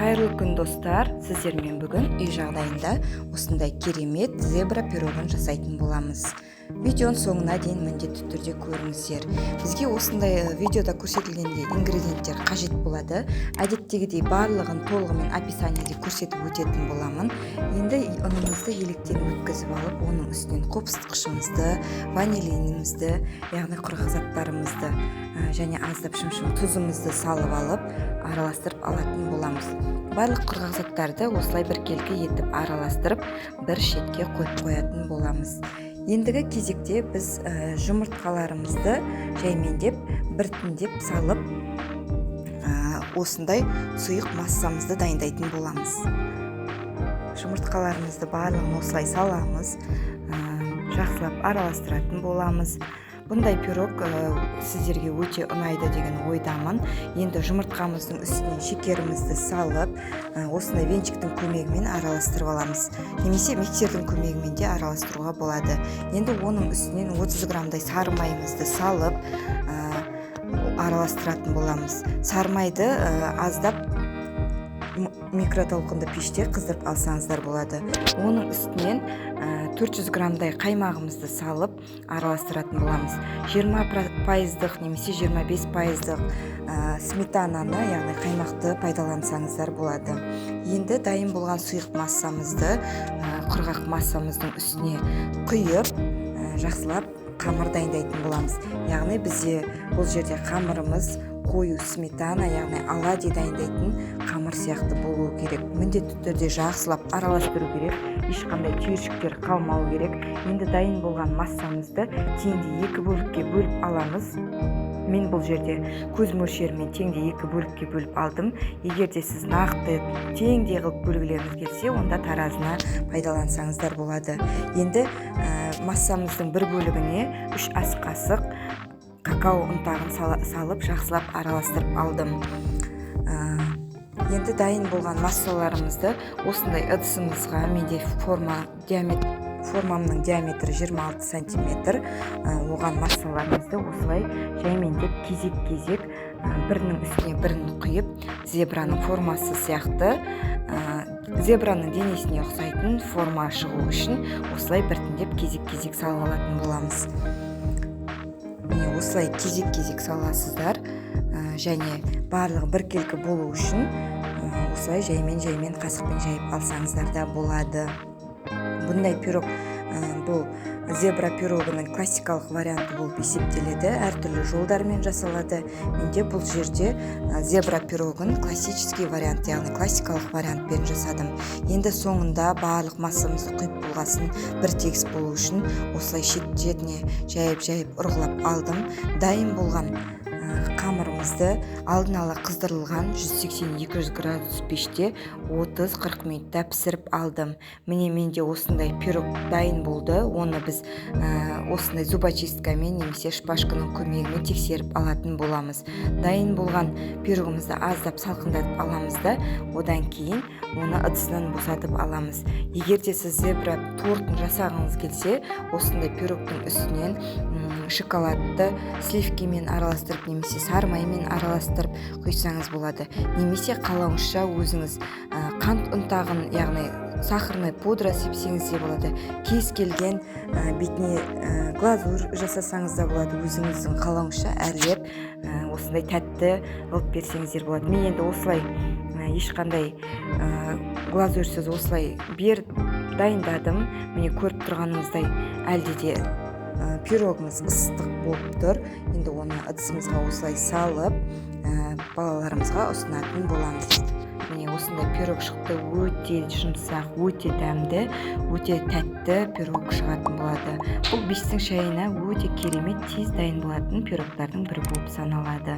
Қайырлы күн достар, сіздермен бүгін үй жағдайында осындай керемет зебра пирогын жасайтын боламыз. Видеоның соңына дейін міндетті түрде көріңіздер. Бізге осындай видеода көрсетілгендей ингредиенттер қажет болады. Әдеттегідей барлығын толығымен описаниеде көрсетіп өтетін боламын. Енді ұнымызды електен өткізіп алып, оның үстінен қопсытқышымызды, ванилинімізді, яғни құрғақ заттарымызды және аздап шым-шым тұзымызды салып алып, араластырып алатын боламыз. Барлық құрғақ заттарды осылай біркелкі етіп араластырып, бір шетке қойып қоятын боламыз. Ендігі кезекте біз жұмыртқаларымызды жаймендеп, біртіндеп салып, осындай сұйық массамызды дайындайтын боламыз. Жұмыртқаларымызды барлығын осылай саламыз, жақсылап араластыратын боламыз. Бұндай пирог сіздерге өте ұнайды деген ойдамын. Енді жұмыртқамыздың үстіне шекерімізді салып, осындай венчиктің көмегімен араластырып аламыз. Немесе миксердің көмегімен де араластыруға болады. Енді оның үстінен 30 граммдай сары майымызды салып, араластыратын боламыз. Сары майды аздап микротолқынды пеште қыздырып алсаңыздар болады. Оның үстінен 400 граммдай қаймағымызды салып араластыратын боламыз. 20% немесе 25% сметананы, яғни қаймақты пайдалансаңыздар болады. Енді дайын болған сұйық массамызды құрғақ массамыздың үстіне құйып, жақсылап қамыр дайындайтын боламыз. Яғни бізде бұл жерде қамырымыз қою сметана, яғни оладьи дайындайтын қамыр сияқты болуы керек. Міндетті түрде жақсылап араластыру керек, ешқандай түйіршіктер қалмау керек. Енді дайын болған массамызды теңде 2 бөлікке бөліп аламыз. Мен бұл жерде көз мөлшерімен теңде 2 бөлікке бөліп алдым. Егер де сіз нақты теңде қылып бөлгілеріңіз келсе, онда таразына пайдалансаңыздар болады. Енді массамыздың бір бөлігіне 3 ас қасық какао ұнтағын салып, жақсылап араластырып алдым. Енді дайын болған массаларымызды осындай ыдысымызға, менде формамның диаметрі 26 см, оған массаларымызды осылай жаймендеп кезек-кезек бірінің үстіне бірін құйып, зебраның формасы сияқты, зебраның денесіне ұқсайтын форма шығу үшін осылай біртіндеп кезек-кезек салып алатын боламыз. Осылай кезек-кезек саласыздар, және барлығы біркелкі болу үшін осылай жаймен қасықпен жайып алсаңыздар да болады. Бұндай пирог, бұл зебра пирогының классикалық варианты болып есептеледі, әртүрлі жолдармен жасалады. Менде бұл жерде зебра пирогын классический вариант, яғни классикалық вариантпен жасадым. Енді соңында барлық массамызды құйып болғасын бір тегіс болу үшін осылай шетіне жайып ұрғылап алдым. Дайын болған қамырымызды алдын ала қыздырылған 180-200 градус пеште 30-40 минутта пісіріп алдым. Міне менде осындай пирог дайын болды. Оны біз осындай зубочисткамен немесе шпажканың көмегімен тексеріп алатын боламыз. Дайын болған пирогымызды аздап салқындатып аламыз да, одан кейін оны ыдысынан босатып аламыз. Егер де сіз зебра тортын жасағыңыз келсе, осындай пирогтың үстінен шоколадты сливкимен араластырып, немесе сары маймен араластырып құйсаңыз болады. Немесе қалауыңызша өзіңіз қант ұнтағын, яғни сахарный пудра сепсеңіз де болады. Кез келген бетіне глазур жасасаңыз да болады. Өзіңіздің қалауыңызша әрлеп осындай тәтті қылып берсеңіздер болады. Мен енді осылай ешқандай глазурсыз осылай дайындадым. Міне көріп тұрғаныңыздай әлде де пирогымыз ыстық болып тұр. Енді оны ыдысымызға осылай салып, балаларымызға ұсынатын боламыз. Міне осындай пирог шықты. Өте жұмсақ, өте дәмді, өте тәтті пирог шығатын болады. Бұл бестің шайына өте керемет тез дайын болатын пирогтардың бірі болып саналады.